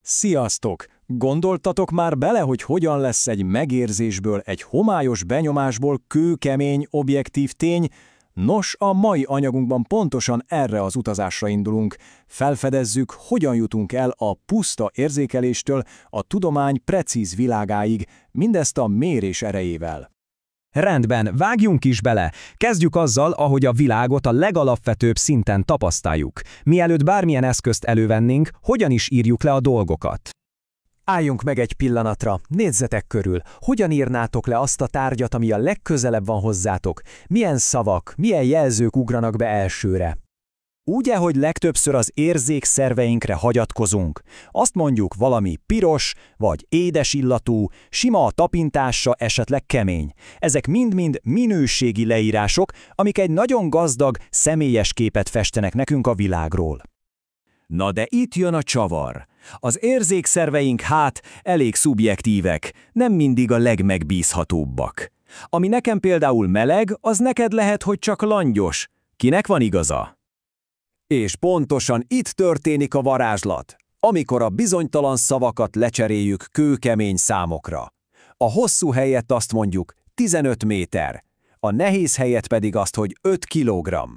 Sziasztok! Gondoltatok már bele, hogy hogyan lesz egy megérzésből, egy homályos benyomásból kőkemény, objektív tény? Nos, a mai anyagunkban pontosan erre az utazásra indulunk. Felfedezzük, hogyan jutunk el a puszta érzékeléstől a tudomány precíz világáig, mindezt a mérés erejével. Rendben, vágjunk is bele. Kezdjük azzal, ahogy a világot a legalapvetőbb szinten tapasztaljuk. Mielőtt bármilyen eszközt elővennénk, hogyan is írjuk le a dolgokat? Álljunk meg egy pillanatra, nézzetek körül. Hogyan írnátok le azt a tárgyat, ami a legközelebb van hozzátok? Milyen szavak, milyen jelzők ugranak be elsőre? Úgy, ahogy legtöbbször az érzékszerveinkre hagyatkozunk. Azt mondjuk valami piros, vagy édes illatú, sima a tapintása, esetleg kemény. Ezek mind-mind minőségi leírások, amik egy nagyon gazdag, személyes képet festenek nekünk a világról. Na de itt jön a csavar. Az érzékszerveink elég szubjektívek, nem mindig a legmegbízhatóbbak. Ami nekem például meleg, az neked lehet, hogy csak langyos. Kinek van igaza? És pontosan itt történik a varázslat, amikor a bizonytalan szavakat lecseréljük kőkemény számokra. A hosszú helyett azt mondjuk 15 méter, a nehéz helyett pedig azt, hogy 5 kilogramm.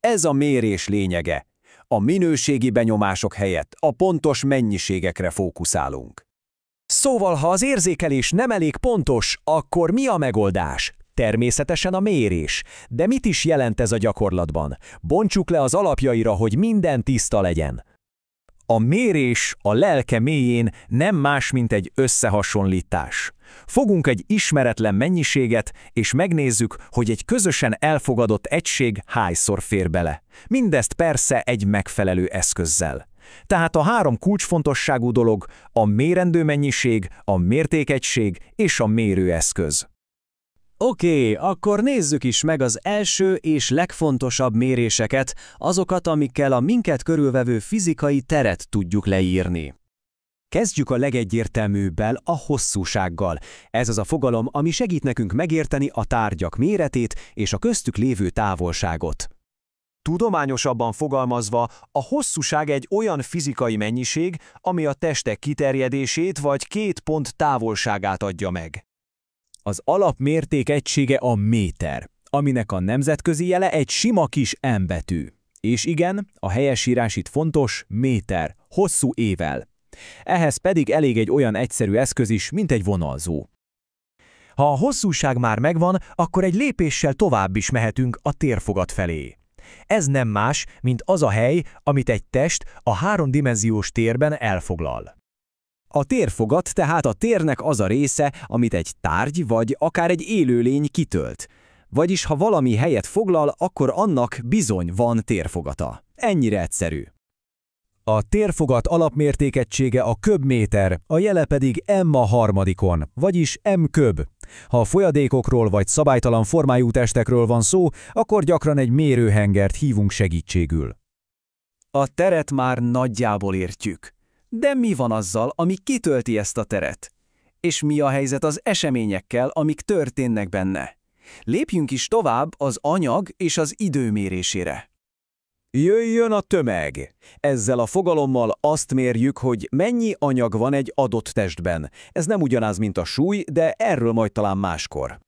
Ez a mérés lényege. A minőségi benyomások helyett a pontos mennyiségekre fókuszálunk. Szóval, ha az érzékelés nem elég pontos, akkor mi a megoldás? Természetesen a mérés. De mit is jelent ez a gyakorlatban? Bontsuk le az alapjaira, hogy minden tiszta legyen. A mérés a lelke mélyén nem más, mint egy összehasonlítás. Fogunk egy ismeretlen mennyiséget, és megnézzük, hogy egy közösen elfogadott egység hányszor fér bele. Mindezt persze egy megfelelő eszközzel. Tehát a 3 kulcsfontosságú dolog a mérendő mennyiség, a mértékegység és a mérőeszköz. Oké, akkor nézzük is meg az első és legfontosabb méréseket, azokat, amikkel a minket körülvevő fizikai teret tudjuk leírni. Kezdjük a legegyértelműbbel, a hosszúsággal. Ez az a fogalom, ami segít nekünk megérteni a tárgyak méretét és a köztük lévő távolságot. Tudományosabban fogalmazva, a hosszúság egy olyan fizikai mennyiség, ami a testek kiterjedését vagy 2 pont távolságát adja meg. Az alapmérték egysége a méter, aminek a nemzetközi jele egy sima kis M betű. És igen, a helyesírás itt fontos, méter, hosszú ével. Ehhez pedig elég egy olyan egyszerű eszköz is, mint egy vonalzó. Ha a hosszúság már megvan, akkor egy lépéssel tovább is mehetünk a térfogat felé. Ez nem más, mint az a hely, amit egy test a 3-dimenziós térben elfoglal. A térfogat tehát a térnek az a része, amit egy tárgy vagy akár egy élőlény kitölt. Vagyis ha valami helyet foglal, akkor annak bizony van térfogata. Ennyire egyszerű. A térfogat alapmértékegysége a köbméter, a jele pedig m², vagyis m köb. Ha a folyadékokról vagy szabálytalan formájú testekről van szó, akkor gyakran egy mérőhengert hívunk segítségül. A teret már nagyjából értjük. De mi van azzal, ami kitölti ezt a teret? És mi a helyzet az eseményekkel, amik történnek benne? Lépjünk is tovább az anyag és az idő mérésére. Jöjjön a tömeg! Ezzel a fogalommal azt mérjük, hogy mennyi anyag van egy adott testben. Ez nem ugyanaz, mint a súly, de erről majd talán máskor.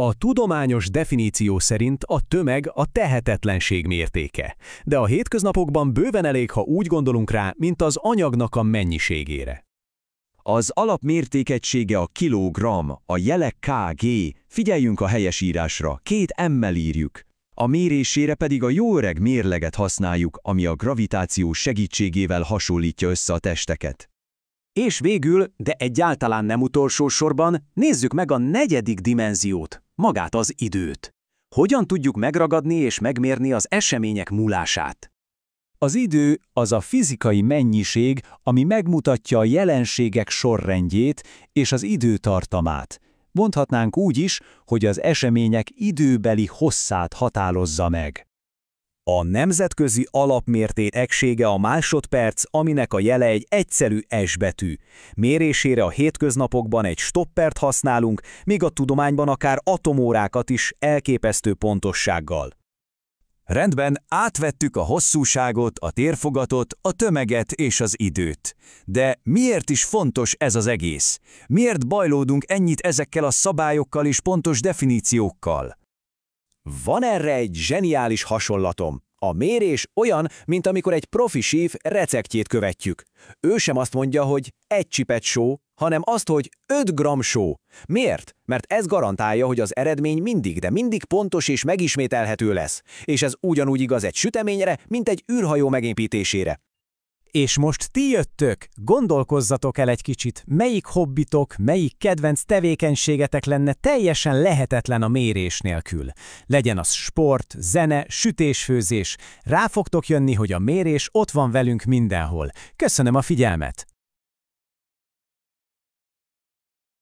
A tudományos definíció szerint a tömeg a tehetetlenség mértéke, de a hétköznapokban bőven elég, ha úgy gondolunk rá, mint az anyagnak a mennyiségére. Az alapmértékegysége a kilogramm, a jele kg, figyeljünk a helyesírásra, 2 m-mel írjuk. A mérésére pedig a jó öreg mérleget használjuk, ami a gravitáció segítségével hasonlítja össze a testeket. És végül, de egyáltalán nem utolsó sorban, nézzük meg a 4. dimenziót, magát az időt. Hogyan tudjuk megragadni és megmérni az események múlását? Az idő az a fizikai mennyiség, ami megmutatja a jelenségek sorrendjét és az időtartamát. Mondhatnánk úgy is, hogy az események időbeli hosszát határozza meg. A nemzetközi alapmérték egysége a másodperc, aminek a jele egy egyszerű S betű. Mérésére a hétköznapokban egy stoppert használunk, míg a tudományban akár atomórákat is elképesztő pontossággal. Rendben, átvettük a hosszúságot, a térfogatot, a tömeget és az időt. De miért is fontos ez az egész? Miért bajlódunk ennyit ezekkel a szabályokkal és pontos definíciókkal? Van erre egy zseniális hasonlatom. A mérés olyan, mint amikor egy profi síf receptjét követjük. Ő sem azt mondja, hogy 1 csipet só, hanem azt, hogy 5 g só. Miért? Mert ez garantálja, hogy az eredmény mindig, de mindig pontos és megismételhető lesz. És ez ugyanúgy igaz egy süteményre, mint egy űrhajó megépítésére. És most ti jöttök, gondolkozzatok el egy kicsit, melyik hobbitok, melyik kedvenc tevékenységetek lenne teljesen lehetetlen a mérés nélkül. Legyen az sport, zene, sütésfőzés, rá fogtok jönni, hogy a mérés ott van velünk mindenhol. Köszönöm a figyelmet!